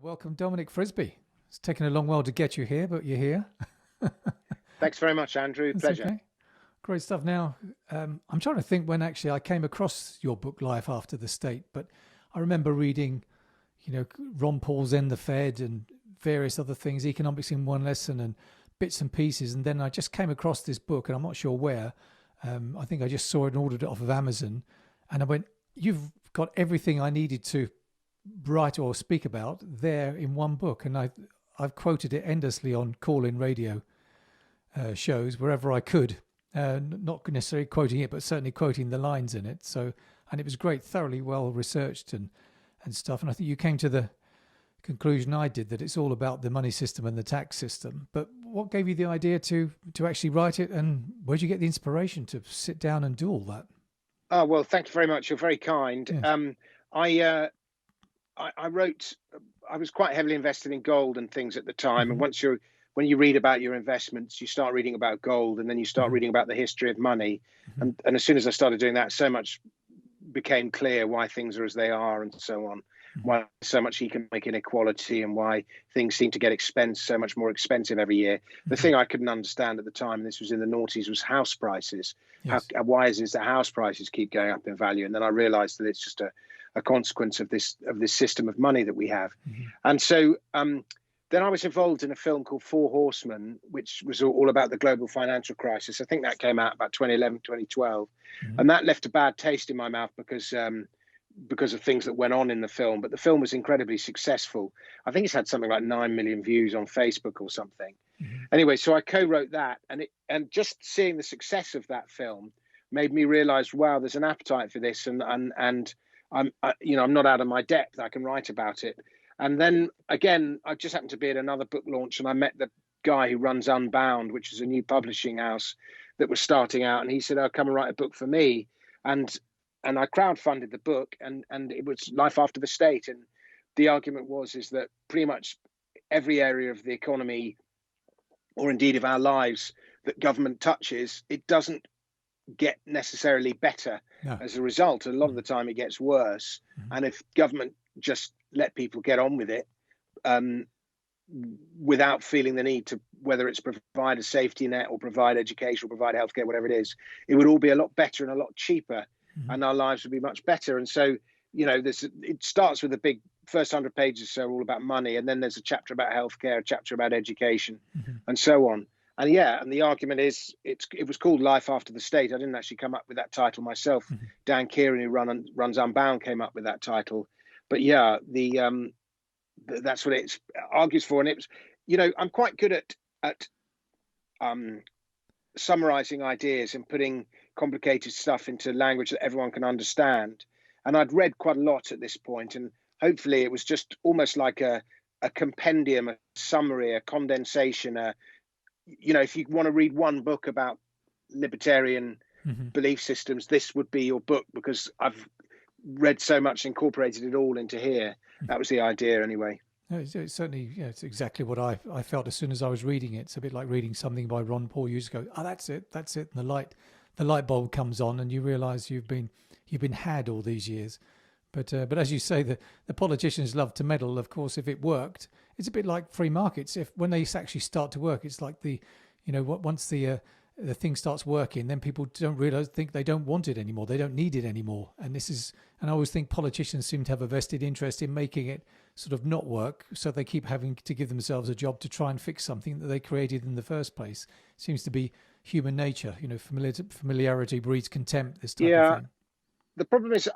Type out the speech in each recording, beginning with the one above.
Welcome, Dominic Frisby. It's taken a long while to get you here, but you're here. Thanks very much, Andrew. That's Pleasure. okay. Great stuff. Now, I'm trying to think when actually I came across your book, Life After the State, but I remember reading, Ron Paul's End the Fed and various other things, Economics in One Lesson and bits and pieces. And then I just came across this book, and I'm not sure where. I think I just saw it and ordered it off of Amazon. And I went, you've got everything I needed to write or speak about there in one book. And I've quoted it endlessly on call-in radio shows wherever I could. Not necessarily quoting it, but certainly quoting the lines in it. So, and it was great, thoroughly well researched and stuff. And I think you came to the conclusion I did that it's all about the money system and the tax system. But what gave you the idea to actually write it, and where'd you get the inspiration to sit down and do all that? Oh, well, thank you very much. You're very kind. Yes. I wrote. I was quite heavily invested in gold and things at the time. Mm-hmm. And when you read about your investments, you start reading about gold, and then you start Mm-hmm. reading about the history of money. Mm-hmm. And as soon as I started doing that, so much became clear why things are as they are, and so on. Mm-hmm. Why so much economic inequality, and why things seem to get so much more expensive every year. The Mm-hmm. thing I couldn't understand at the time, and this was in the noughties, was house prices. Yes. Why is it that house prices keep going up in value? And then I realized that it's just a consequence of this system of money that we have. Mm-hmm. And so then I was involved in a film called Four Horsemen, which was all about the global financial crisis. I think that came out about 2011, 2012. Mm-hmm. And that left a bad taste in my mouth because of things that went on in the film. But the film was incredibly successful. I think it's had something like 9 million views on Facebook or something. Mm-hmm. Anyway, so I co-wrote that, and just seeing the success of that film made me realize, wow, there's an appetite for this, and I'm not out of my depth. I can write about it. And then again, I just happened to be at another book launch, and I met the guy who runs Unbound, which is a new publishing house that was starting out, and he said, "Oh, come and write a book for me." And I crowdfunded the book, and it was Life After the State. And the argument is that pretty much every area of the economy, or indeed of our lives, that government touches, it doesn't get necessarily better. No. As a result. A lot of the time it gets worse. Mm-hmm. And if government just let people get on with it, without feeling the need to, whether it's provide a safety net or provide education or provide healthcare, whatever it is, it would all be a lot better and a lot cheaper. Mm-hmm. And our lives would be much better. And so, it starts with the big first 100 pages, so all about money, and then there's a chapter about healthcare, a chapter about education, mm-hmm. and so on. And and the argument is it was called Life After the State. I didn't actually come up with that title myself. Mm-hmm. Dan Kieran, who runs Unbound, came up with that title. But that's what it argues for. And it was, I'm quite good at summarizing ideas and putting complicated stuff into language that everyone can understand. And I'd read quite a lot at this point, and hopefully it was just almost like a compendium, a summary, a condensation, if you want to read one book about libertarian mm-hmm. belief systems, this would be your book, because I've read so much, incorporated it all into here. Mm-hmm. That was the idea anyway. No, it's certainly, it's exactly what I felt as soon as I was reading it. It's a bit like reading something by Ron Paul. You just go, oh, that's it. And the light bulb comes on, and you realize you've been had all these years. But as you say, the politicians love to meddle. Of course, if it worked, it's a bit like free markets. When they actually start to work, it's like once the thing starts working, then people think they don't want it anymore. They don't need it anymore. And I always think politicians seem to have a vested interest in making it sort of not work. So they keep having to give themselves a job to try and fix something that they created in the first place. Seems to be human nature. Familiarity breeds contempt. This type of thing. The problem is,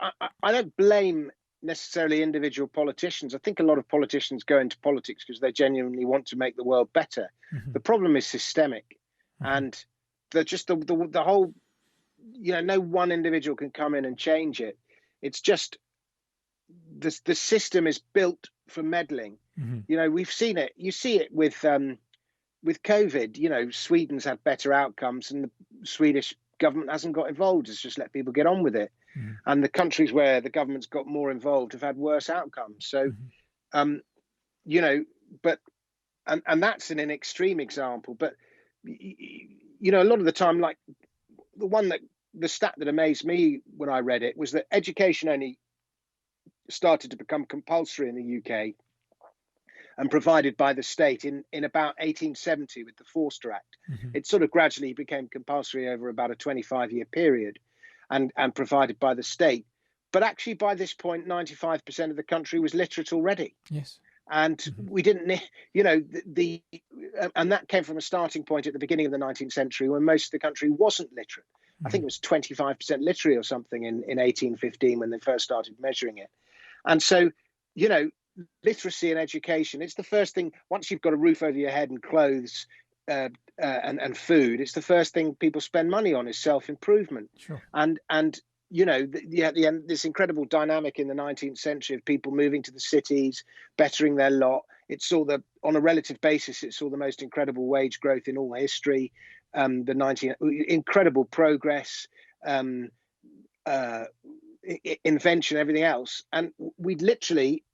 I don't blame necessarily individual politicians. I think a lot of politicians go into politics because they genuinely want to make the world better. Mm-hmm. The problem is systemic, mm-hmm. and just the whole, no one individual can come in and change it. It's just the system is built for meddling. Mm-hmm. We've seen it. You see it with COVID. Sweden's had better outcomes, and the Swedish government hasn't got involved. It's just let people get on with it. Mm-hmm. And the countries where the government's got more involved have had worse outcomes. So, mm-hmm. But that's an extreme example. But, a lot of the time, like the stat that amazed me when I read it was that education only started to become compulsory in the UK and provided by the state in about 1870 with the Forster Act. It sort of gradually became compulsory over about a 25-year period and provided by the state. But actually, by this point, 95% of the country was literate already. Yes. And we didn't, you know, and that came from a starting point at the beginning of the 19th century when most of the country wasn't literate. I think it was 25% literary or something in 1815 when they first started measuring it. And so, you know, literacy and education, it's the first thing. Once you've got a roof over your head and clothes and food, it's the first thing people spend money on is self-improvement. Sure. And you know, this incredible dynamic in the 19th century of people moving to the cities, bettering their lot. It saw on a relative basis, it saw the most incredible wage growth in all history. Incredible progress, invention, everything else. And we literally,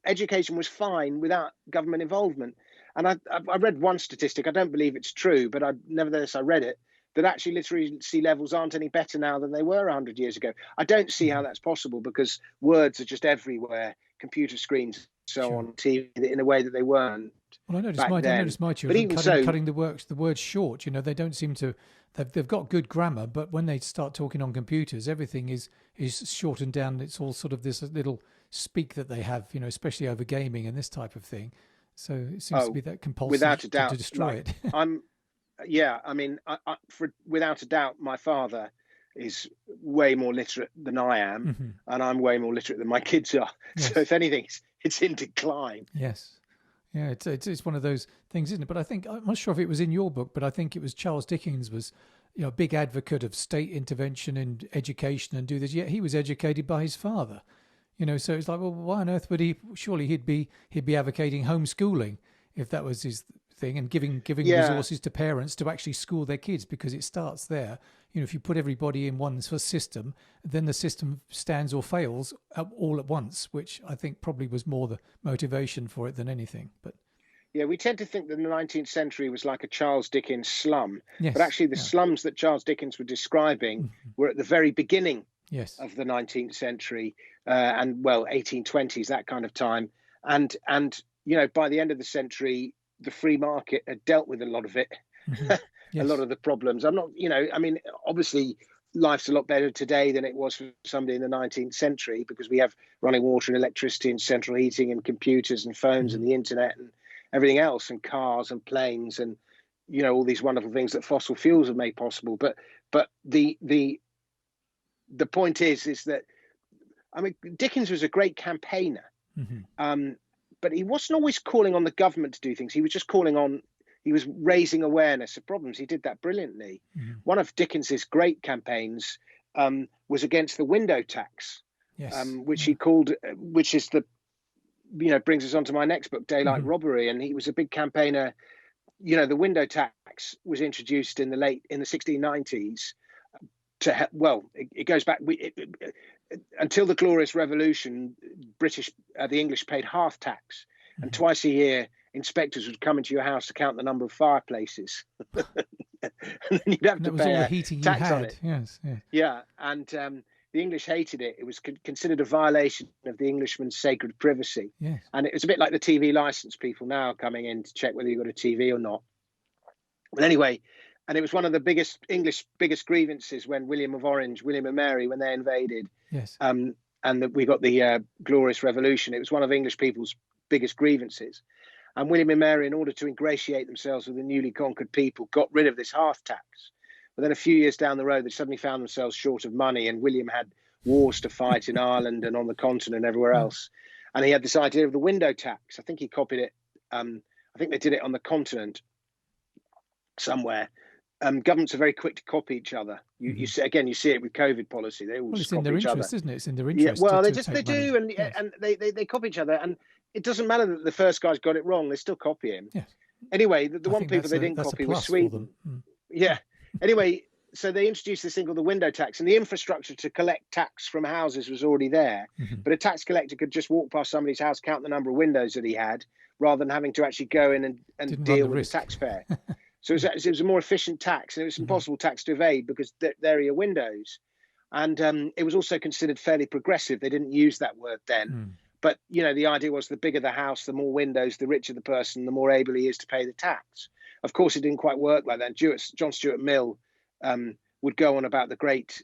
education was fine without government involvement. And I read one statistic, I don't believe it's true, but nevertheless I read it, that actually literacy levels aren't any better now than they were 100 years ago. I don't see how that's possible because words are just everywhere, computer screens, so on, TV, in a way that they weren't. Well, I noticed my children cutting the words short. You know, they don't seem to. They've got good grammar, but when they start talking on computers, everything is shortened down. It's all sort of this little speak that they have, you know, especially over gaming and this type of thing. So it seems to be that compulsive without a doubt, to destroy it. Without a doubt, my father is way more literate than I am, and I'm way more literate than my kids are. Yes. So if anything, it's in decline. Yes. Yeah, it's one of those things, isn't it? But I think, I'm not sure if it was in your book, but I think it was Charles Dickens was, you know, a big advocate of state intervention in education and do this. Yet he was educated by his father, you know. So it's like, well, why on earth would he? Surely he'd be advocating homeschooling if that was his thing, and giving resources to parents to actually school their kids, because it starts there. You know, if you put everybody in one system, then the system stands or fails all at once, which I think probably was more the motivation for it than anything. But yeah, we tend to think that the 19th century was like a Charles Dickens slum, yes, but actually the slums that Charles Dickens were describing were at the very beginning of the 19th century, and 1820s, that kind of time. And you know, by the end of the century, the free market had dealt with a lot of it. A lot of the problems. I'm not, you know, I mean, obviously life's a lot better today than it was for somebody in the 19th century, because we have running water and electricity and central heating and computers and phones and the internet and everything else, and cars and planes and, you know, all these wonderful things that fossil fuels have made possible. But the point is that, I mean, Dickens was a great campaigner, but he wasn't always calling on the government to do things. He was just he was raising awareness of problems. He did that brilliantly. One of Dickens's great campaigns was against the window tax, which he called, which is brings us on to my next book, Daylight Robbery. And he was a big campaigner. You know, the window tax was introduced in the 1690s it goes back until the Glorious Revolution. The English paid half tax, and twice a year inspectors would come into your house to count the number of fireplaces. And then you'd have to pay a tax on it. Yes, and the English hated it. It was considered a violation of the Englishman's sacred privacy. Yes. And it was a bit like the TV license people now coming in to check whether you've got a TV or not. But anyway, and it was one of the biggest grievances when William and Mary, when they invaded. Yes. And we got the Glorious Revolution. It was one of English people's biggest grievances. And William and Mary, in order to ingratiate themselves with the newly conquered people, got rid of this half tax. But then a few years down the road, they suddenly found themselves short of money, and William had wars to fight in Ireland and on the continent and everywhere else. And he had this idea of the window tax. I think he copied it. I think they did it on the continent somewhere. Governments are very quick to copy each other. You see it with COVID policy. They all it's copy in their each interest, other. isn't it? It's in their interest. Yeah, well, they do, and they copy each other, and it doesn't matter that the first guy's got it wrong; they still copy him. Yes. Anyway, the one people they didn't copy was Sweden. Yeah. Anyway, so they introduced this thing called the window tax, and the infrastructure to collect tax from houses was already there. But a tax collector could just walk past somebody's house, count the number of windows that he had, rather than having to actually go in and deal with the taxpayer. So it was a more efficient tax, and it was impossible tax to evade because there are your windows. And it was also considered fairly progressive. They didn't use that word then, But, the idea was the bigger the house, the more windows, the richer the person, the more able he is to pay the tax. Of course, it didn't quite work like that. John Stuart Mill would go on about the great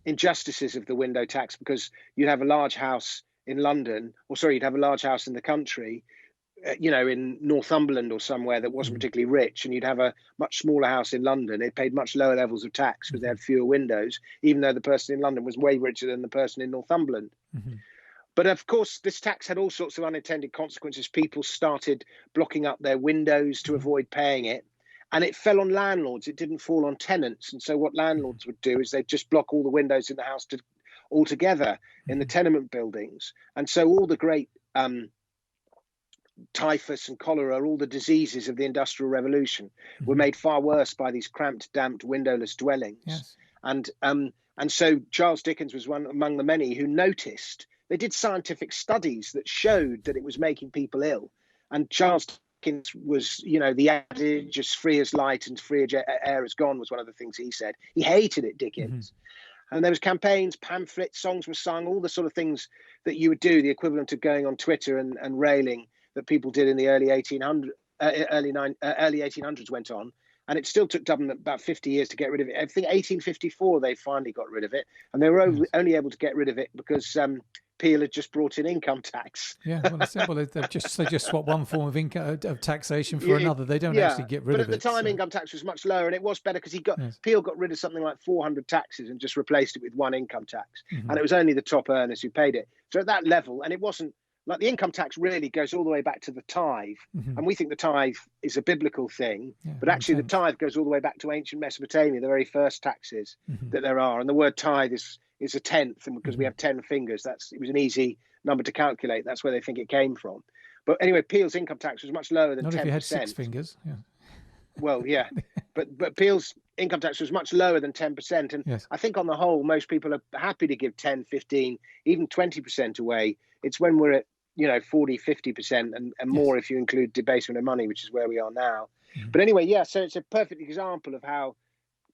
injustices of the window tax, because you'd have a large house in London, you'd have a large house in the country, in Northumberland or somewhere that wasn't particularly rich, and you'd have a much smaller house in London. It paid much lower levels of tax because they had fewer windows, even though the person in London was way richer than the person in Northumberland. But of course, this tax had all sorts of unintended consequences. People started blocking up their windows to avoid paying it. And it fell on landlords. It didn't fall on tenants. And so what landlords would do is they'd just block all the windows in the house altogether in the tenement buildings. And so all the great typhus and cholera, all the diseases of the Industrial Revolution were made far worse by these cramped, damped, windowless dwellings. Yes. And so Charles Dickens was one among the many who noticed. They did scientific studies that showed that it was making people ill. And Charles Dickens was, the adage, as free as light and free as air is gone, was one of the things he said. He hated it, Dickens. And there was campaigns, pamphlets, songs were sung, all the sort of things that you would do, the equivalent of going on Twitter and railing that people did in the early 1800s went on. And it still took government about 50 years to get rid of it. I think 1854 they finally got rid of it, and they were only able to get rid of it because Peel had just brought in income tax. Yeah, well, they just swap one form of income of taxation for another. They don't actually get rid of it. But at the time, income tax was much lower, and it was better because Peel got rid of something like 400 taxes and just replaced it with one income tax, and it was only the top earners who paid it. So at that level, and it wasn't. Like the income tax really goes all the way back to the tithe. And we think the tithe is a biblical thing, but actually the tithe goes all the way back to ancient Mesopotamia, the very first taxes that there are. And the word tithe is a tenth, and because we have 10 fingers, it was an easy number to calculate. That's where they think it came from. But anyway, Peel's income tax was much lower than 10%. Not if you had 6 fingers. Yeah. Well, yeah, but Peel's income tax was much lower than 10%. And I think on the whole, most people are happy to give 10, 15, even 20% away. It's when we're at 40, 50% and more if you include debasement of money, which is where we are now. But anyway, so it's a perfect example of how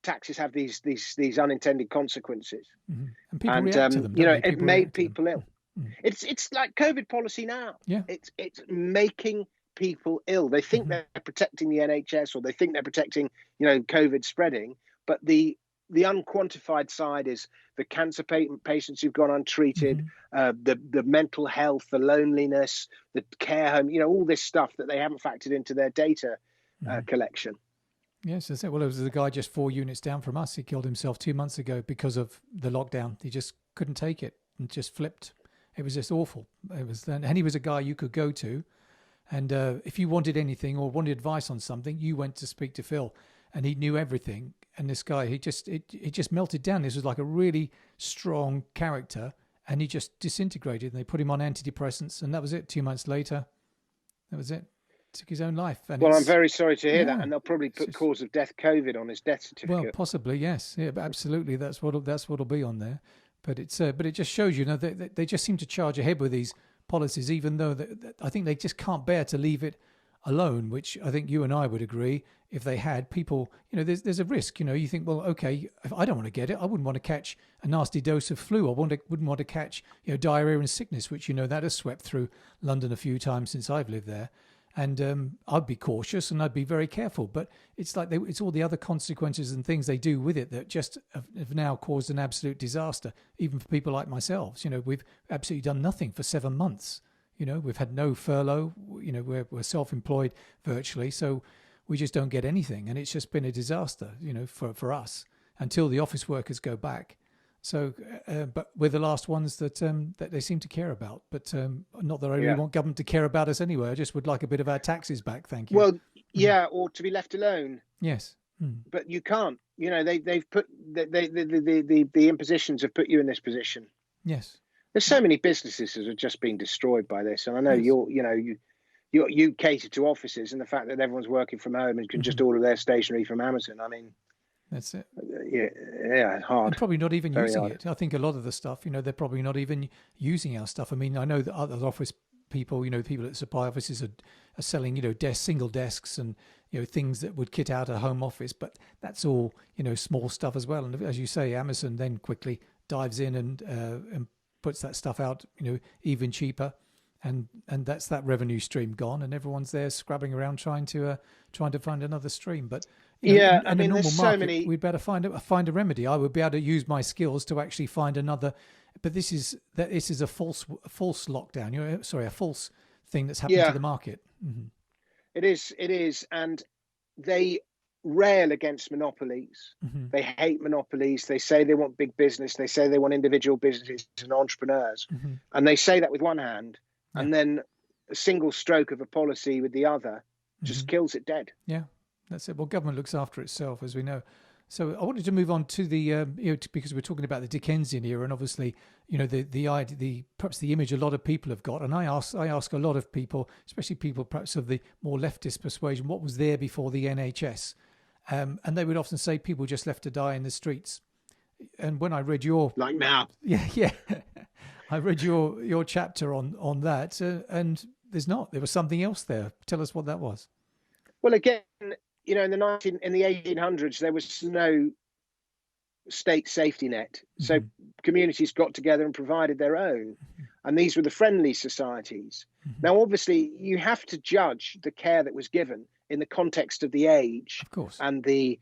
taxes have these unintended consequences. And people react to them. It made people ill. It's like COVID policy now. Yeah. It's making people ill. They think they're protecting the NHS, or they think they're protecting, COVID spreading, but the unquantified side is the cancer patients who've gone untreated, the mental health, the loneliness, the care home, all this stuff that they haven't factored into their data collection. Yes, that's it. Well, it was the guy just 4 units down from us. He killed himself 2 months ago because of the lockdown. He just couldn't take it and just flipped. It was just awful. And he was a guy you could go to, and if you wanted anything or wanted advice on something, you went to speak to Phil, and he knew everything. And this guy, he just melted down. This was like a really strong character, and he just disintegrated. And they put him on antidepressants, and that was it. 2 months later, that was it. Took his own life. And I'm very sorry to hear that, and they'll probably put cause of death COVID on his death certificate. Well, possibly, yes, yeah, absolutely. That's what'll be on there. But it just shows they just seem to charge ahead with these policies, even though I think they just can't bear to leave it alone, which I think you and I would agree. If they had people, there's a risk. You think, well, okay, if I don't want to get it, I wouldn't want to catch a nasty dose of flu. I wouldn't want to catch diarrhea and sickness, which that has swept through London a few times since I've lived there. And I'd be cautious and I'd be very careful. But it's like it's all the other consequences and things they do with it that just have now caused an absolute disaster, even for people like myself. We've absolutely done nothing for 7 months. We've had no furlough. We're self-employed virtually, so we just don't get anything. And it's just been a disaster, for us until the office workers go back. So, but we're the last ones that they seem to care about. But not that I really want government to care about us anyway. I just would like a bit of our taxes back. Thank you. Well, or to be left alone. Yes. But you can't. They've put the impositions have put you in this position. Yes. There's so many businesses that have just been destroyed by this, and I know you cater to offices, and the fact that everyone's working from home and can just order their stationery from Amazon. I mean. That's it. Yeah, hard. And probably not even Very using hard. it. I think a lot of the stuff, they're probably not even using our stuff. I mean, I know that other office people, people at supply offices are selling, single desks and, things that would kit out a home office. But that's all, small stuff as well. And as you say, Amazon then quickly dives in and puts that stuff out, even cheaper, and that's that revenue stream gone, and everyone's there scrubbing around trying to find another stream. But in a normal there's market, so many. we'd better find a remedy. I would be able to use my skills to actually find another. But this is a false lockdown. A false thing that's happened to the market. Mm-hmm. It is, and they rail against monopolies. Mm-hmm. They hate monopolies. They say they want big business. They say they want individual businesses and entrepreneurs. Mm-hmm. And they say that with one hand, and then a single stroke of a policy with the other just kills it dead. Yeah, that's it. Well, government looks after itself, as we know. So I wanted to move on to the because we're talking about the Dickensian era, and obviously, the idea, perhaps the image a lot of people have got. And I ask a lot of people, especially people perhaps of the more leftist persuasion, what was there before the NHS, and they would often say people just left to die in the streets. And when I read your like now, yeah, I read your chapter on that, and there was something else there. Tell us what that was. Well, again, in the 1800s, there was no state safety net. So communities got together and provided their own. And these were the friendly societies. Now, obviously, you have to judge the care that was given in the context of the age, of course, and the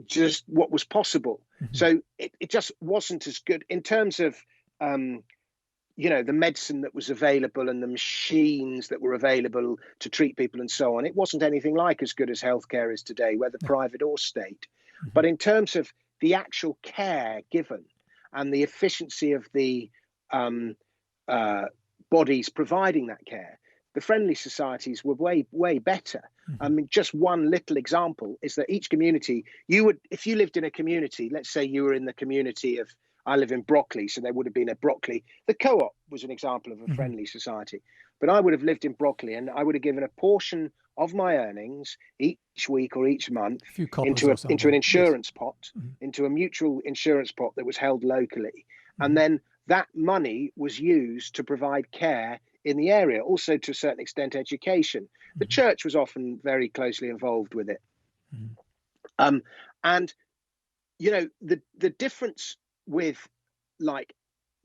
just what was possible. So it just wasn't as good in terms of the medicine that was available and the machines that were available to treat people and so on. It wasn't anything like as good as healthcare is today, whether private or state. But in terms of the actual care given and the efficiency of the bodies providing that care, the friendly societies were way, way better. I mean, just one little example is that each community, if you lived in a community, let's say you were in the community of, I live in Brockley, so there would have been a Brockley. The Co-op was an example of a friendly society. But I would have lived in Brockley, and I would have given a portion of my earnings each week or each month into an insurance pot, into a mutual insurance pot that was held locally. And then that money was used to provide care in the area, also to a certain extent education. The church was often very closely involved with it. And, the difference with, like,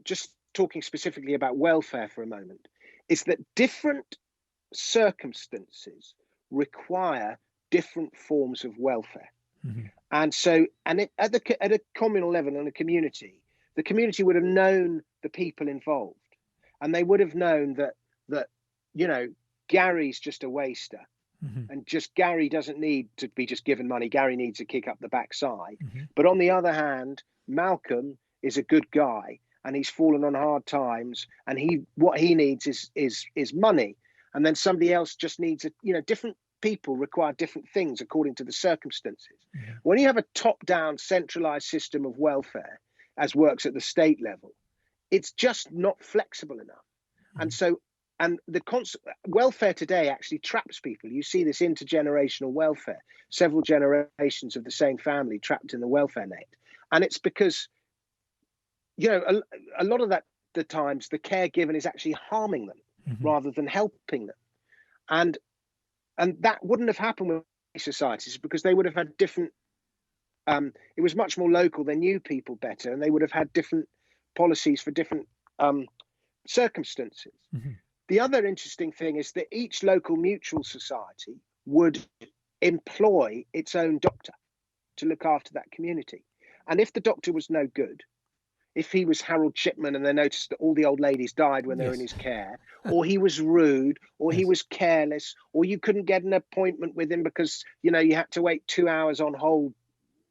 just talking specifically about welfare for a moment, is that different circumstances require different forms of welfare. And so, at a communal level in a community, the community would have known the people involved, and they would have known that Gary's just a waster, and just Gary doesn't need to be just given money. Gary needs a kick up the backside. But on the other hand, Malcolm is a good guy, and he's fallen on hard times, and what he needs is money. And then somebody else just needs different people require different things according to the circumstances. When you have a top-down centralized system of welfare, as works at the state level, it's just not flexible enough. And so, welfare today actually traps people. You see this intergenerational welfare, several generations of the same family trapped in the welfare net. And it's because, a lot of the times the care given is actually harming them rather than helping them. And that wouldn't have happened with societies, because they would have had different, it was much more local. They knew people better, and they would have had different policies for different circumstances. The other interesting thing is that each local mutual society would employ its own doctor to look after that community. And if the doctor was no good, if he was Harold Shipman and they noticed that all the old ladies died when they were in his care, or he was rude, or he was careless, or you couldn't get an appointment with him because, you had to wait 2 hours on hold,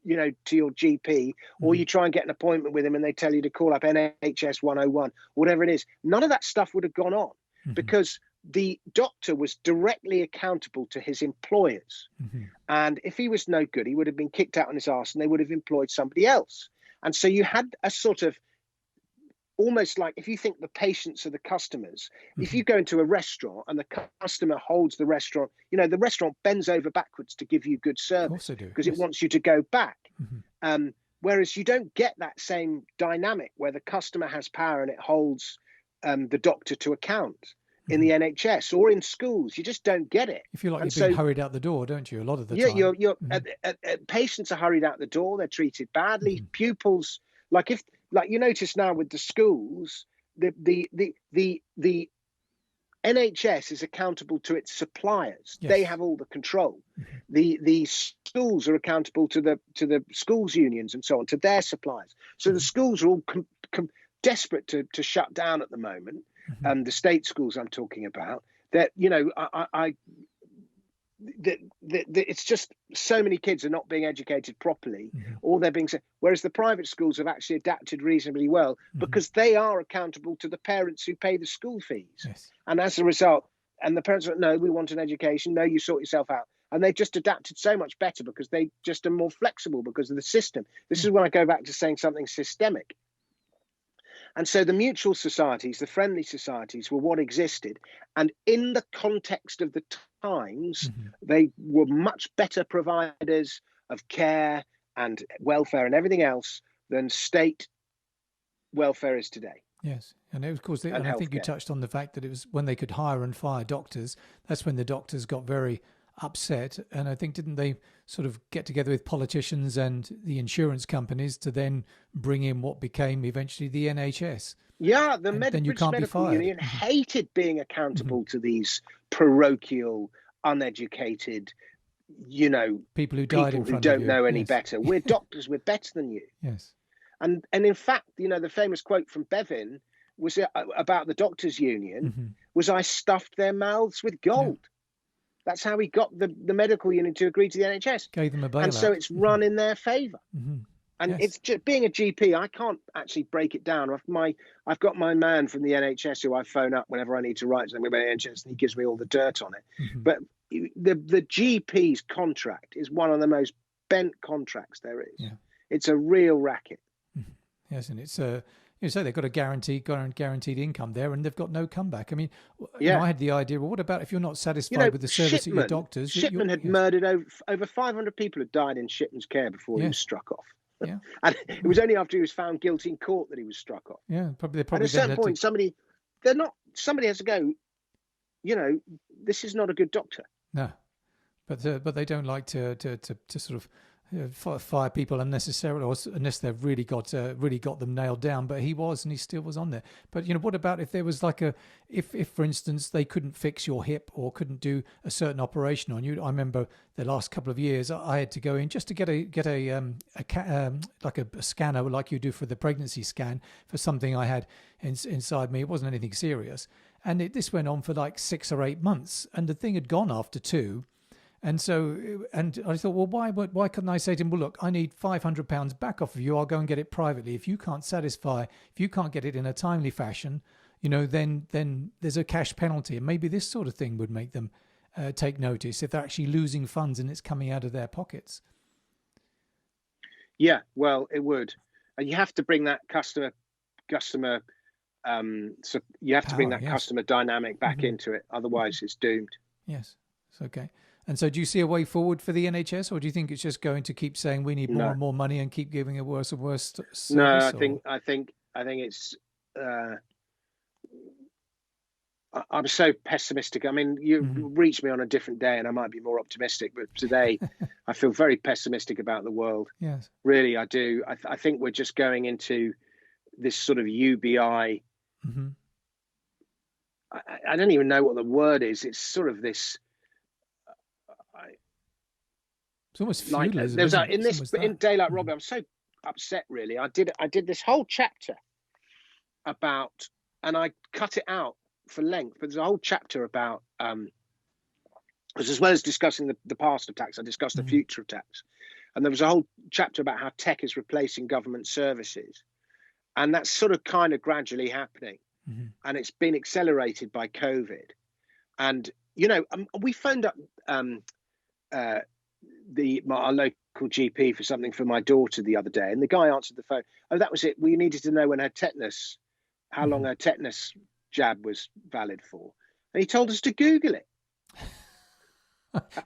to your GP, or you try and get an appointment with him and they tell you to call up NHS 101, whatever it is, none of that stuff would have gone on, because the doctor was directly accountable to his employers. And if he was no good, he would have been kicked out on his arse and they would have employed somebody else. And so you had a sort of, almost like, if you think the patients are the customers, if you go into a restaurant and the customer holds the restaurant, the restaurant bends over backwards to give you good service because it wants you to go back. Whereas you don't get that same dynamic where the customer has power and it holds the doctor to account in the NHS or in schools. You just don't get it. You feel like you're being hurried out the door, don't you? A lot of the time. Patients are hurried out the door. They're treated badly. Pupils, like if like you notice now with the schools, the NHS is accountable to its suppliers. Yes. They have all the control. The schools are accountable to the schools unions and so on, to their suppliers. So the schools are all desperate to shut down at the moment. The state schools I'm talking about, that, you know, it's just so many kids are not being educated properly, or they're being, whereas the private schools have actually adapted reasonably well because they are accountable to the parents who pay the school fees. Yes. And as a result, and the parents are, no, we want an education, no, you sort yourself out. And they've just adapted so much better because they just are more flexible because of the system. This is when I go back to saying something systemic. And so the mutual societies, the friendly societies, were what existed. And in the context of the times, they were much better providers of care and welfare and everything else than state welfare is today. Yes. And of course, and I think you touched on the fact that it was when they could hire and fire doctors, that's when the doctors got very upset. And I think, didn't they sort of get together with politicians and the insurance companies to then bring in what became eventually the NHS? Yeah, the medical union hated being accountable to these parochial, uneducated, you know, people who died in front of you. Don't know any better. We're doctors, we're better than you. Yes. And in fact, you know, the famous quote from Bevin was about the doctors' union was, I stuffed their mouths with gold. Yeah. That's how he got the medical union to agree to the NHS. Gave them a bailout. And so it's run in their favour. And it's just, being a GP, I can't actually break it down. I've got my man from the NHS who I phone up whenever I need to write something about the NHS, and he gives me all the dirt on it. But the GP's contract is one of the most bent contracts there is. Yeah. It's a real racket. Yes, and it's you say they've got a guaranteed income there, and they've got no comeback. I mean, I had the idea, well, what about if you're not satisfied with the service of your doctors? Shipman had murdered over 500 people had died in Shipman's care before he was struck off. Yeah, and it was only after he was found guilty in court that he was struck off. Yeah, probably. At a certain point, somebody has to go, you know, this is not a good doctor. No, but they don't like to sort of fire people unnecessarily, or unless they've really got them nailed down. But he was, and he still was on there. But you know, what about if there was like if for instance they couldn't fix your hip or couldn't do a certain operation on you? I remember the last couple of years I had to go in just to get a scanner like you do for the pregnancy scan for something I had inside me. It wasn't anything serious, and this went on for like 6 or 8 months, and the thing had gone after 2. And so, and I thought, well, why couldn't I say to him, well, look, I need £500 back off of you. I'll go and get it privately. If you can't if you can't get it in a timely fashion, you know, then there's a cash penalty. And maybe this sort of thing would make them take notice if they're actually losing funds and it's coming out of their pockets. Yeah, well, it would. And you have to bring that customer so you have to bring that customer dynamic back into it. Otherwise, it's doomed. Yes. It's okay. And so do you see a way forward for the NHS, or do you think it's just going to keep saying we need more and more money and keep giving a worse and worse service? No, I think it's I'm so pessimistic. I mean, you reach me on a different day and I might be more optimistic, but today I feel very pessimistic about the world. Yes. Really, I do. I think we're just going into this sort of UBI. I don't even know what the word is. It's sort of this. It's almost feudal. Like, in Daylight Robbery, I'm so upset. Really, I did this whole chapter about, and I cut it out for length. But there's a whole chapter about, as well as discussing the past of tax, I discussed the future of tax, and there was a whole chapter about how tech is replacing government services, and that's sort of kind of gradually happening, and it's been accelerated by COVID, and you know, we phoned up. Our local GP for something for my daughter the other day, and the guy answered the phone. Oh, that was it. We needed to know when her tetanus, how long her tetanus jab was valid for, and he told us to Google it.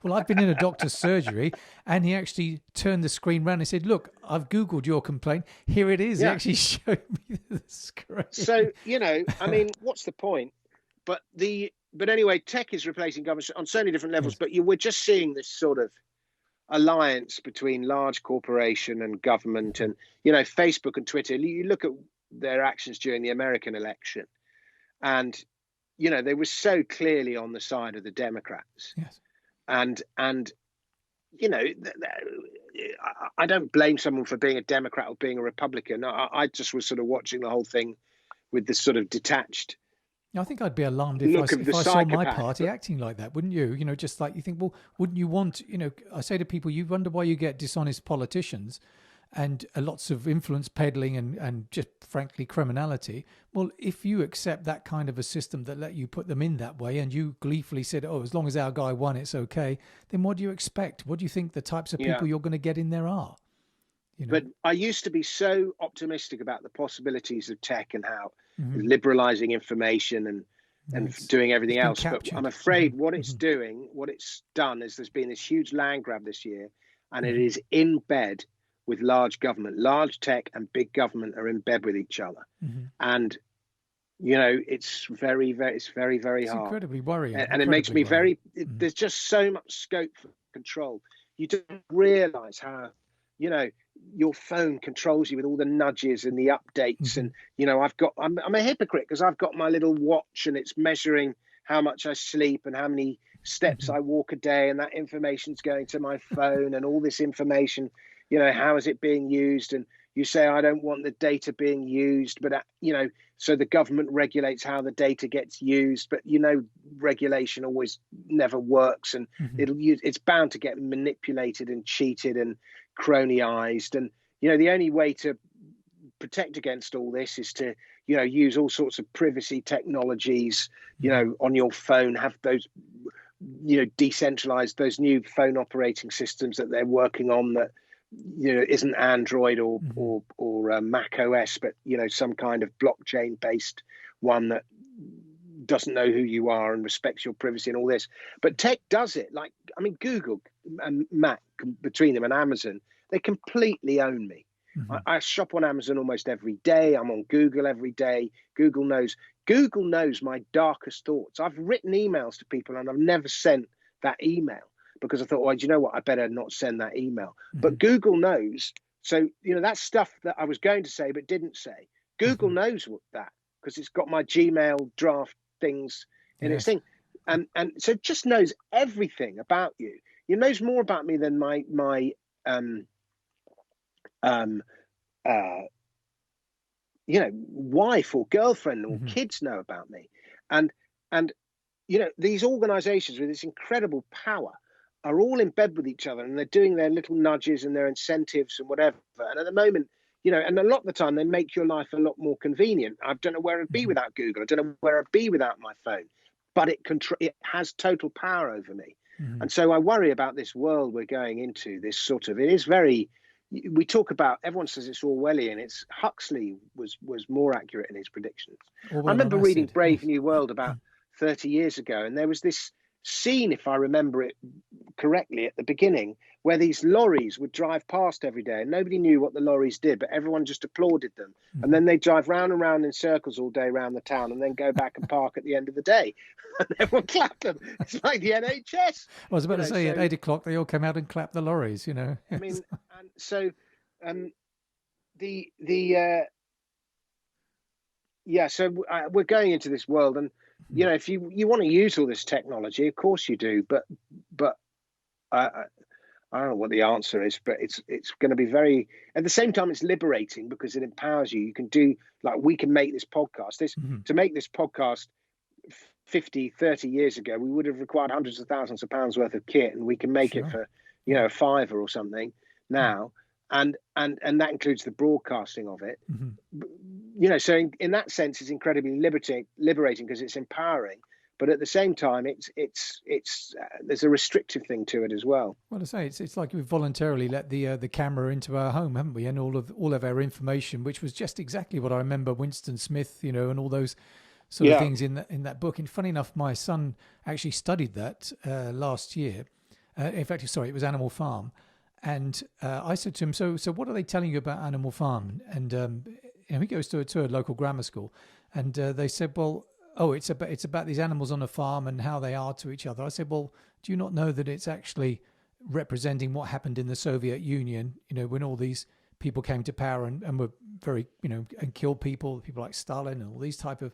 Well, I've been in a doctor's surgery, and he actually turned the screen round and said, "Look, I've Googled your complaint. Here it is." Yeah. He actually showed me the screen. So you know, I mean, what's the point? But anyway, tech is replacing government on so many different levels. Yes. But we're just seeing this sort of. alliance between large corporation and government, and you know, Facebook and Twitter. You look at their actions during the American election, and you know, they were so clearly on the side of the Democrats. Yes. And you know, I don't blame someone for being a Democrat or being a Republican. I just was sort of watching the whole thing with this sort of detached I think I'd be alarmed look if of the I saw my psychopath. party acting like that, wouldn't you? You know, just like you think, well, wouldn't you want, you know, I say to people, you wonder why you get dishonest politicians and lots of influence peddling and just frankly criminality. Well, if you accept that kind of a system that let you put them in that way and you gleefully said, oh, as long as our guy won, it's okay, then what do you expect? What do you think the types of people you're going to get in there are? You know? But I used to be so optimistic about the possibilities of tech and how liberalizing information and doing everything else. Captured. But I'm afraid what it's doing, what it's done is there's been this huge land grab this year, and it is in bed with large government. Large tech and big government are in bed with each other. And you know, it's very, very hard. Incredibly worrying. And it makes me very, there's just so much scope for control. You don't realize how, you know, your phone controls you with all the nudges and the updates. And, you know, I'm a hypocrite because I've got my little watch and it's measuring how much I sleep and how many steps I walk a day. And that information's going to my phone and all this information, you know, how is it being used? And you say, I don't want the data being used, but, you know, so the government regulates how the data gets used. But, you know, regulation always never works, and it's bound to get manipulated and cheated and cronyized. And, you know, the only way to protect against all this is to, you know, use all sorts of privacy technologies, you know, on your phone, have those, you know, decentralized, those new phone operating systems that they're working on that, you know, isn't Android or Mac OS, but, you know, some kind of blockchain based one that doesn't know who you are and respects your privacy and all this. But tech does it. Like, I mean, Google and Mac, between them, and Amazon, they completely own me. I shop on Amazon almost every day. I'm on Google every day. Google knows my darkest thoughts. I've written emails to people and I've never sent that email, because I thought, well, do you know what? I better not send that email. But Google knows. So, you know, that's stuff that I was going to say but didn't say. Google knows what that, because it's got my Gmail draft things in its thing. And so it just knows everything about you. It knows more about me than my you know, wife or girlfriend or kids know about me. And you know, these organizations with this incredible power are all in bed with each other, and they're doing their little nudges and their incentives and whatever. And at the moment, you know, and a lot of the time they make your life a lot more convenient. I don't know where I'd be without Google. I don't know where I'd be without my phone, but it has total power over me. And so I worry about this world we're going into, this sort of, it is very, we talk about, everyone says it's Orwellian. It's Huxley was more accurate in his predictions. I remember reading Brave New World about 30 years ago, and there was this scene, if I remember it correctly, at the beginning, where these lorries would drive past every day and nobody knew what the lorries did, but everyone just applauded them. And then they drive round and round in circles all day around the town and then go back and park at the end of the day. And everyone clapped them. It's like the NHS. I was about to say, at 8 o'clock, they all come out and clap the lorries, you know. I mean, and so so we're going into this world, and you know, if you want to use all this technology, of course you do, but I don't know what the answer is, but it's going to be very, at the same time, it's liberating because it empowers you. You can do, like, we can make this podcast. To make this podcast 30 years ago, we would have required hundreds of thousands of pounds worth of kit, and we can make it for, you know, a $5 or something now. And that includes the broadcasting of it. You know, so in that sense, it's incredibly liberating because it's empowering. But at the same time, it's there's a restrictive thing to it as well. Well, I say it's like we've voluntarily let the camera into our home, haven't we? And all of our information, which was just exactly what I remember Winston Smith, you know, and all those sort of things in that book. And funny enough, my son actually studied that last year. In fact, sorry, it was Animal Farm. And I said to him, so what are they telling you about Animal Farm? And you know, he goes to a local grammar school, and they said, well, it's about these animals on a farm and how they are to each other. I said, well, do you not know that it's actually representing what happened in the Soviet Union, when all these people came to power and were very, and killed people like Stalin and all these type of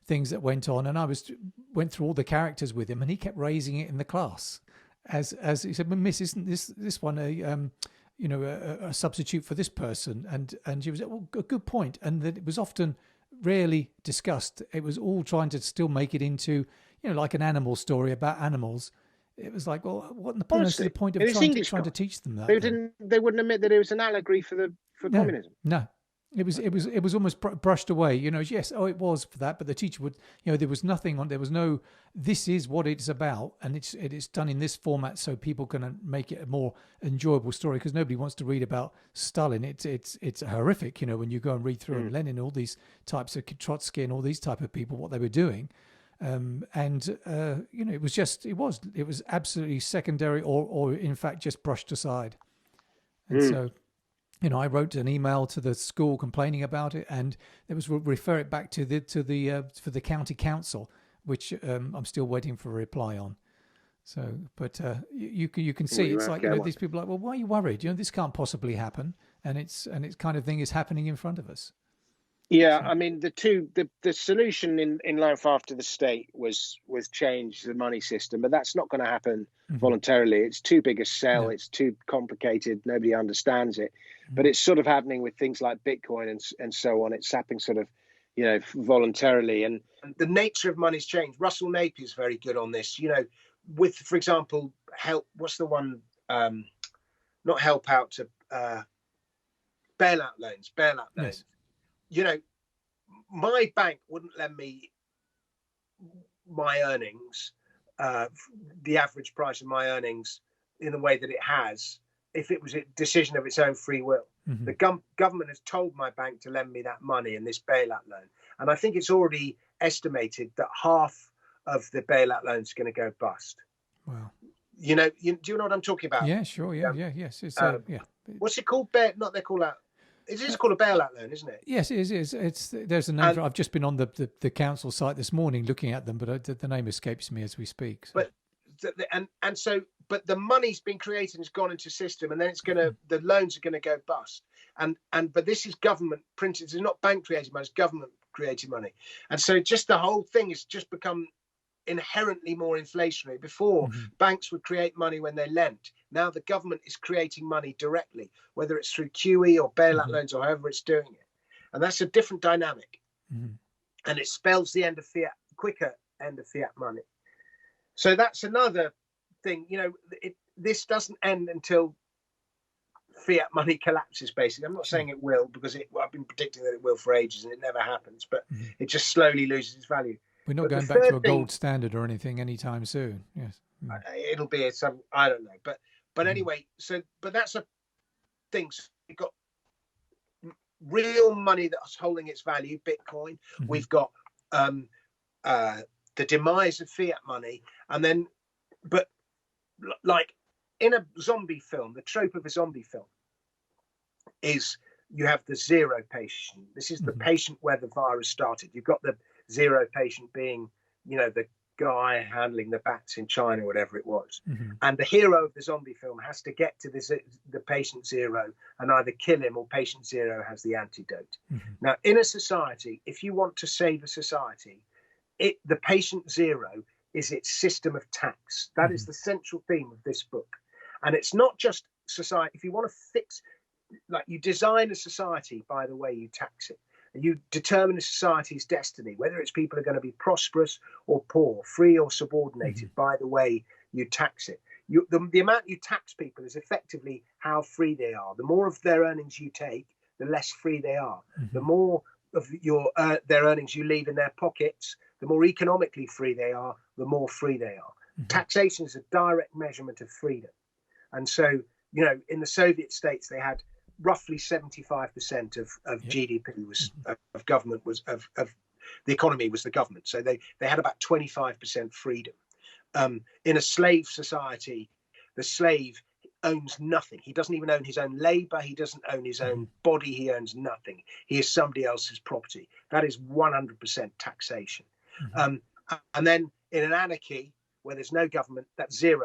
things that went on. And I went through all the characters with him, and he kept raising it in the class as he said, well, Miss, isn't this one a substitute for this person? And she was, well, a good point. And that it was often rarely discussed. It was all trying to still make it into, like an animal story about animals. It was like, well, what in the point is the point of trying to teach them that? They wouldn't admit that it was an allegory for communism. No. It was almost brushed away, yes, it was for that, but the teacher would, there was nothing on, there was no, this is what it's about, and it's done in this format so people can make it a more enjoyable story, because nobody wants to read about Stalin. It's horrific, when you go and read through Lenin, all these types of Trotsky and all these type of people, what they were doing. It was absolutely secondary or in fact just brushed aside. And so, I wrote an email to the school complaining about it, and it was refer it back to for the county council, which I'm still waiting for a reply on. So, but you can see it's like these people are like, well, why are you worried? This can't possibly happen, and it's kind of thing is happening in front of us. Yeah, so. I mean, the solution in life after the state was change the money system, but that's not going to happen voluntarily. It's too big a sell. It's too complicated. Nobody understands it. But it's sort of happening with things like Bitcoin and so on. It's happening sort of, voluntarily. And the nature of money's changed. Russell Napier is very good on this. With, for example, help. What's the one? Not help out to bailout loans. Yes. My bank wouldn't lend me my earnings, the average price of my earnings, in the way that it has, if it was a decision of its own free will. The government has told my bank to lend me that money in this bailout loan. And I think it's already estimated that half of the bailout loan is going to go bust. Wow. Do you know what I'm talking about? Yeah, sure. Yeah. Yes. It's, What's it called? Not they call that. It is called a bailout loan, isn't it? Yes, it is. There's a name for it. I've just been on the council site this morning looking at them, but the name escapes me as we speak. So. But the money's been created and it's gone into system, and then the loans are gonna go bust. But this is government printed. It's not bank created money; it's government created money. And so just the whole thing has just become inherently more inflationary. Before, banks would create money when they lent. Now the government is creating money directly, whether it's through QE or bailout loans or however it's doing it. And that's a different dynamic. And it spells the quicker end of fiat money. So that's another thing. This doesn't end until fiat money collapses, basically. I'm not saying it will, because I've been predicting that it will for ages and it never happens, but it just slowly loses its value. We're not going back to a gold standard or anything anytime soon. Yes. It'll be I don't know. But anyway, but that's a thing. So we've got real money that's holding its value, Bitcoin. We've got the demise of fiat money. And then, but like in a zombie film, the trope of a zombie film is you have the zero patient. This is the patient where the virus started. You've got the zero patient being, the guy handling the bats in China, whatever it was. And the hero of the zombie film has to get to the patient zero and either kill him, or patient zero has the antidote. Now, in a society, if you want to save a society, the patient zero is its system of tax. That is the central theme of this book. And it's not just society. If you want to fix, you design a society by the way you tax it. You determine a society's destiny, whether its people are going to be prosperous or poor, free or subordinated, by the way you tax it. The amount you tax people is effectively how free they are. The more of their earnings you take, the less free they are. The more of their earnings you leave in their pockets, the more economically free they are, the more free they are. Taxation is a direct measurement of freedom. And so, in the Soviet states, they had roughly 75% of GDP was of government was of the economy was the government. So they had about 25% freedom. In a slave society, the slave owns nothing. He doesn't even own his own labor. He doesn't own his own body. He owns nothing. He is somebody else's property. That is 100% taxation. And then in an anarchy where there's no government, that's 0%.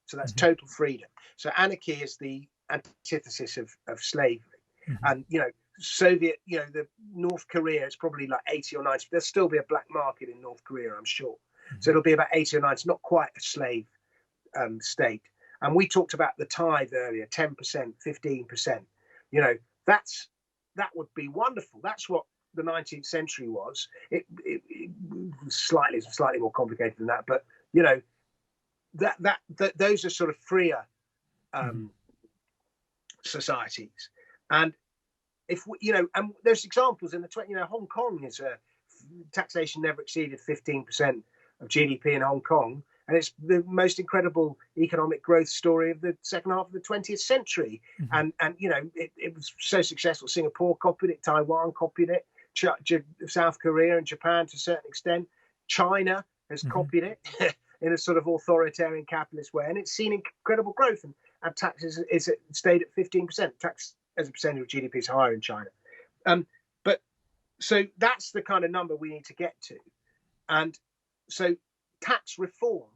So that's total freedom. So anarchy is the antithesis of slavery. And, Soviet, the North Korea, it's probably like 80 or 90. There'll still be a black market in North Korea, I'm sure. So it'll be about 80 or 90, not quite a slave state. And we talked about the tithe earlier, 10%, 15%. That would be wonderful. That's what the 19th century was. It was slightly more complicated than that, but that those are sort of freer societies. And if and there's examples in the Hong Kong is taxation never exceeded 15% of GDP in Hong Kong, and it's the most incredible economic growth story of the second half of the 20th century. And it was so successful. Singapore copied it, Taiwan copied it, South Korea and Japan to a certain extent. China has copied it in a sort of authoritarian capitalist way, and it's seen incredible growth. And taxes is stayed at 15%. Tax as a percentage of GDP is higher in China. But so that's the kind of number we need to get to. And so tax reform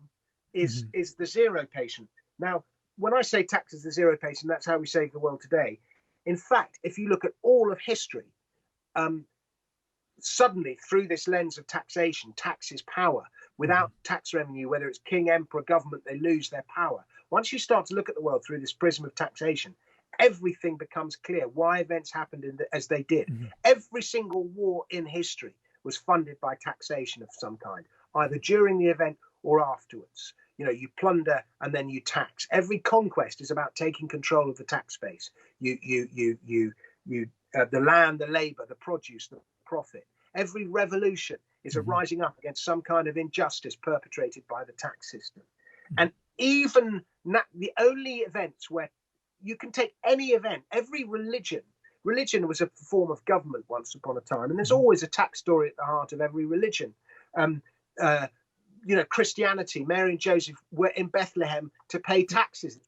is the zero patient. Now, when I say tax is the zero patient, that's how we save the world today. In fact, if you look at all of history, suddenly through this lens of taxation, tax is power. Without tax revenue, whether it's king, emperor, government, they lose their power. Once you start to look at the world through this prism of taxation, everything becomes clear why events happened as they did. Every single war in history was funded by taxation of some kind, either during the event or afterwards. You plunder and then you tax. Every conquest is about taking control of the tax base. The land, the labor, the produce, the profit. Every revolution is a rising up against some kind of injustice perpetrated by the tax system. And even the only events where you can take any event, every religion was a form of government once upon a time, and there's always a tax story at the heart of every religion. Christianity, Mary and Joseph were in Bethlehem to pay taxes.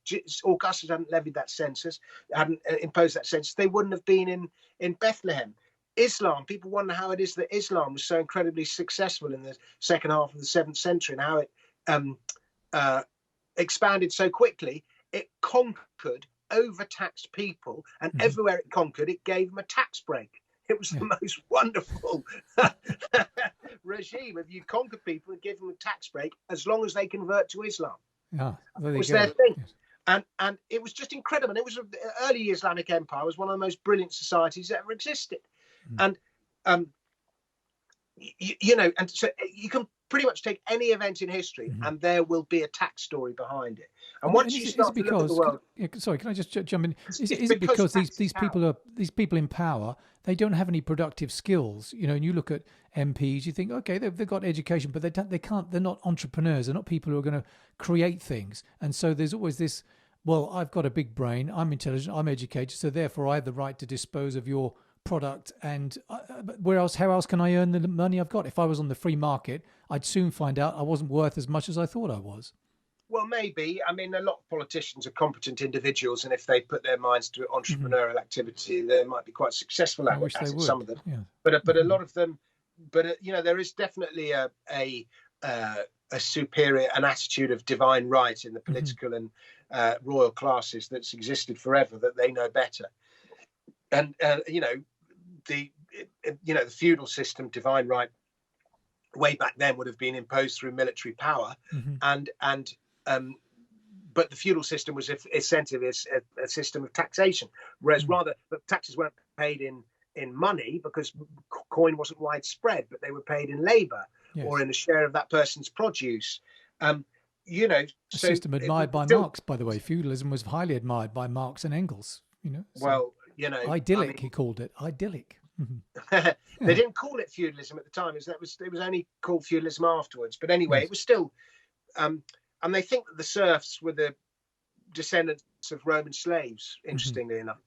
Augustus hadn't levied that census, hadn't imposed that census. They wouldn't have been in Bethlehem. Islam, people wonder how it is that Islam was so incredibly successful in the second half of the 7th century and how it expanded so quickly. It conquered overtaxed people, and everywhere it conquered, it gave them a tax break. It was the most wonderful regime. If you conquer people and give them a tax break, as long as they convert to Islam, it was their thing. Yes. And it was just incredible. And it was the early Islamic Empire was one of the most brilliant societies that ever existed. And and so you can pretty much take any event in history, and there will be a tax story behind it. And once you start to look at the world, sorry, can I just jump in? Is it because these people in power, they don't have any productive skills? And you look at MPs, you think, okay, they've got education, but they're not entrepreneurs. They're not people who are going to create things. And so there's always this. Well, I've got a big brain. I'm intelligent. I'm educated. So therefore, I have the right to dispose of your product. And how else can I earn the money I've got? If I was on the free market, I'd soon find out I wasn't worth as much as I thought I was. Well, maybe. I mean, a lot of politicians are competent individuals, and if they put their minds to entrepreneurial activity, they might be quite successful at it. Some of them, but a lot of them. But there is definitely a superior, an attitude of divine right in the political and royal classes that's existed forever, that they know better. And the feudal system, divine right, way back then would have been imposed through military power, but the feudal system was essentially a system of taxation, whereas rather the taxes weren't paid in money because coin wasn't widespread, but they were paid in labor or in a share of that person's produce. A system admired by Marx, by the way. Feudalism was highly admired by Marx and Engels. Idyllic, he called it. Idyllic. They didn't call it feudalism at the time. It was only called feudalism afterwards. But anyway, it was still. And they think that the serfs were the descendants of Roman slaves, interestingly enough.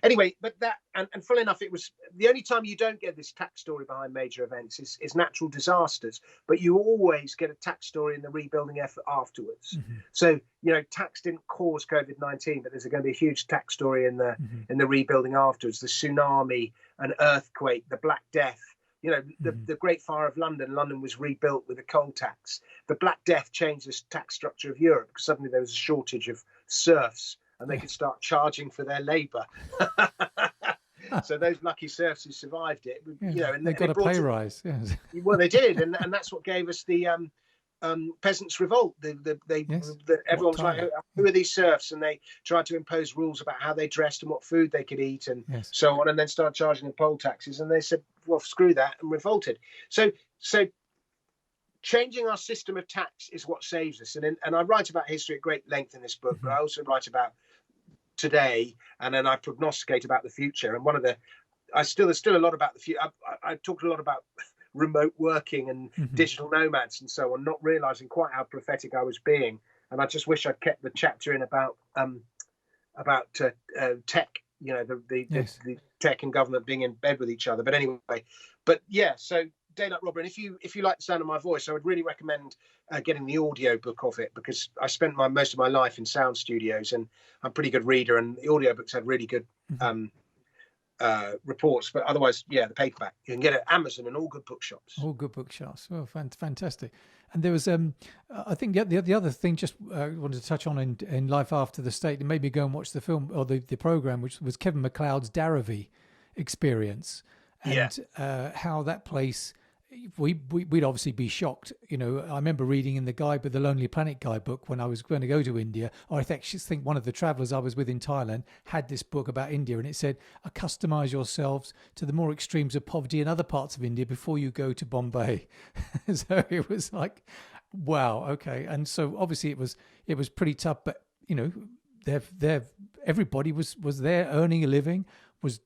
Anyway, but that, and funnily enough, it was the only time you don't get this tax story behind major events is natural disasters, but you always get a tax story in the rebuilding effort afterwards. So, tax didn't cause COVID-19, but there's going to be a huge tax story in the rebuilding afterwards. The tsunami, an earthquake, the Black Death, the Great Fire of London. London was rebuilt with a coal tax. the Black Death changed the tax structure of Europe because suddenly there was a shortage of serfs and they could start charging for their labour. So those lucky serfs who survived it, and they got a pay rise. Yes. Well, they did, and that's what gave us the peasants' revolt. Everyone was like, "Who are these serfs?" And they tried to impose rules about how they dressed and what food they could eat, and so on, and then started charging them poll taxes. And they said, "Well, screw that," and revolted. So changing our system of tax is what saves us. And I write about history at great length in this book, but I also write about today, and then I prognosticate about the future. And there's still a lot about the future. I talked a lot about remote working and digital nomads and so on, not realizing quite how prophetic I was being. And I just wish I'd kept the chapter in about tech, the tech and government being in bed with each other. But anyway, so Daylight Robber. And if you like the sound of my voice, I would really recommend getting the audio book of it, because I spent most of my life in sound studios, and I'm a pretty good reader, and the audio books had really good reports. But otherwise, the paperback you can get it at Amazon and all good bookshops. All good bookshops. Well, fantastic. And there was, I think the other thing just wanted to touch on in Life After the State, it made me go and watch the film or the program, which was Kevin MacLeod's Daravie experience, and how that place. We'd obviously be shocked. I remember reading in the guide with the Lonely Planet guidebook when I was going to go to India, or I think one of the travelers I was with in Thailand had this book about India, and it said, accustomize yourselves to the more extremes of poverty in other parts of India before you go to Bombay. So it was like, wow, okay. And so obviously it was pretty tough, but everybody was there earning a living, was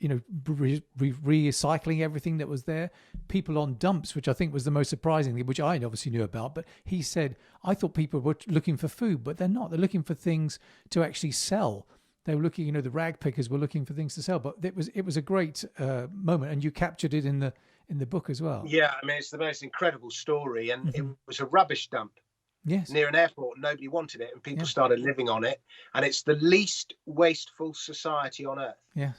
recycling everything that was there. People on dumps, which I think was the most surprising thing, which I obviously knew about, but he said, I thought people were looking for food, but they're not. They're looking for things to actually sell. They were looking, the rag pickers were looking for things to sell. But it was a great moment, and you captured it in the book as well. Yeah, I mean, it's the most incredible story, and it was a rubbish dump. Yes. Near an airport. Nobody wanted it, and people started living on it, and it's the least wasteful society on earth. Yeah.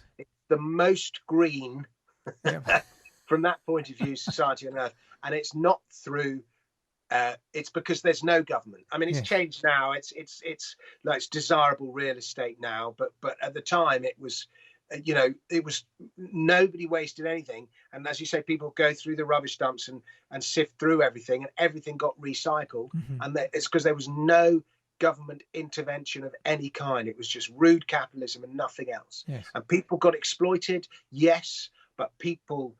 The most green from that point of view society on earth, and it's not through it's because there's no government. I mean, it's changed now, it's desirable real estate now, but at the time it was it was nobody wasted anything, and as you say, people go through the rubbish dumps and sift through everything, and everything got recycled, and it's because there was no government intervention of any kind. It was just rude capitalism and nothing else. Yes. And people got exploited, yes, but people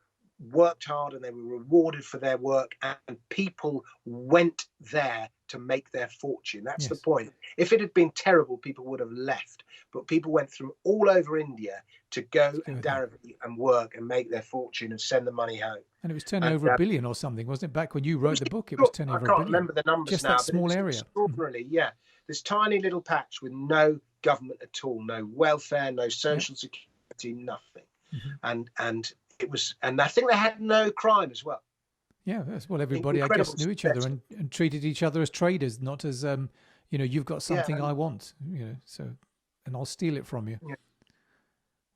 worked hard and they were rewarded for their work, and people went there to make their fortune. That's the point. If it had been terrible, people would have left, but people went from all over India to go and Daravie and work and make their fortune and send the money home. And it was turning over $1 billion or something, wasn't it? Back when you wrote the book, it was turning over $1 billion. I can't remember the numbers just now. Just that small area. Extraordinarily, this tiny little patch with no government at all, no welfare, no social security, nothing. And it was, and I think they had no crime as well. Yeah, well, everybody, I guess, knew each other and treated each other as traders, not as, you've got something I want, so, and I'll steal it from you.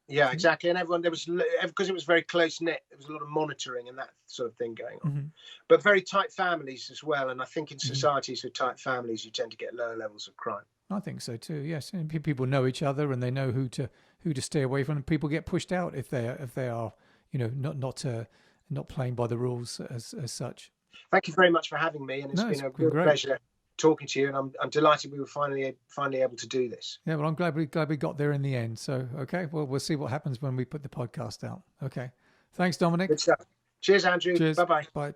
Yeah, exactly. And everyone, because it was very close knit, there was a lot of monitoring and that sort of thing going on. But very tight families as well. And I think in societies with tight families, you tend to get lower levels of crime. I think so too. Yes, and people know each other and they know who to stay away from. And people get pushed out if they are not playing by the rules as such. Thank you very much for having me, and it's been a real pleasure talking to you, and I'm delighted we were finally able to do this. Yeah, well, I'm glad we got there in the end. So, okay, well, we'll see what happens when we put the podcast out. Okay, thanks, Dominic. Good stuff. Cheers, Andrew. Cheers. Bye-bye. Bye.